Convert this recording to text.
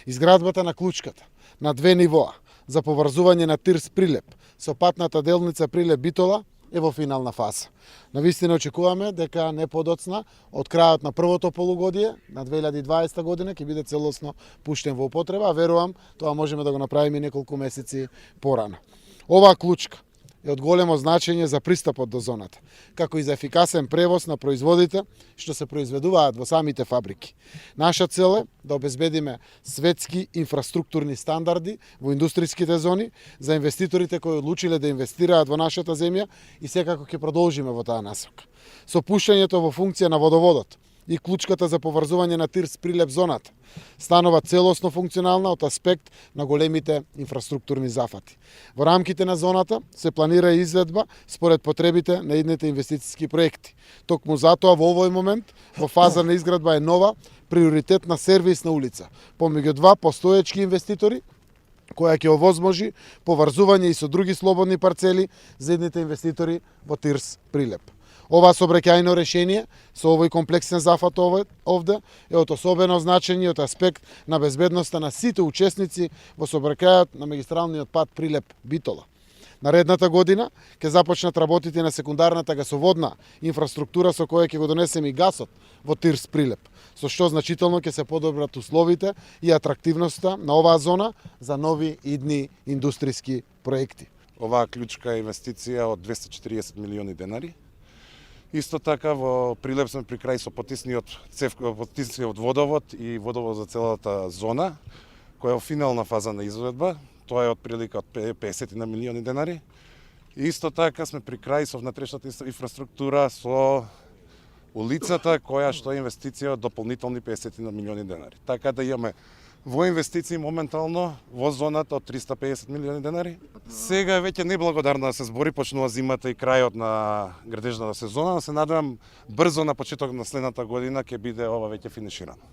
Изградбата на клучката на 2 нивоа за поврзување на Тирс-Прилеп со патната делница Прилеп-Битола е во финална фаза. Навистина очекуваме дека не подоцна од крајот на првото полугодие на 2020 година ќе биде целосно пуштен во употреба, а верувам тоа можеме да го направиме неколку месеци порано. Оваа клучка е од големо значење за пристапот до зоната, како и за ефикасен превоз на производите што се произведуваат во самите фабрики. Наша цел е да обезбедиме светски инфраструктурни стандарди во индустријските зони за инвеститорите кои одлучиле да инвестираат во нашата земја и секако ќе продолжиме во таа насока. Со пуштањето во функција на водоводот и клучката за поврзување на Тирс-Прилеп зоната станува целосно функционална од аспект на големите инфраструктурни зафати. Во рамките на зоната се планира изведба според потребите на идните инвестициски проекти. Токму затоа во овој момент во фаза на изградба е нова приоритетна сервисна улица помеѓу два постоечки инвеститори која ќе овозможи поврзување и со други слободни парцели за идните инвеститори во Тирс-Прилеп. Ова сообраќајно решение со овој комплексен зафат овде е од особено значење од аспект на безбедноста на сите учесници во сообраќајот на магистралниот пат Прилеп-Битола. Наредната година ќе започнат работите на секундарната гасоводна инфраструктура со која ќе го донесеме и гасот во Тирс-Прилеп, со што значително ќе се подобрат условите и атрактивноста на оваа зона за нови идни индустријски проекти. Оваа клучка е инвестиција од 240 милиони денари. Исто така во Прилеп сме при крај со потисниот водовод и водовод за целата зона, која е во финална фаза на изведба. Тоа е од прилика од 50 на милиони денари. И исто така сме при крај со внатрешната инфраструктура со улицата која што е инвестиција од дополнителни 50 на милиони денари. Така да имаме во инвестиции моментално во зоната од 350 милиони денари. Сега е веќе неблагодарно да се збори, почнува зимата и крајот на градежната сезона, но се надевам брзо на почеток на следната година ќе биде ова веќе финиширано.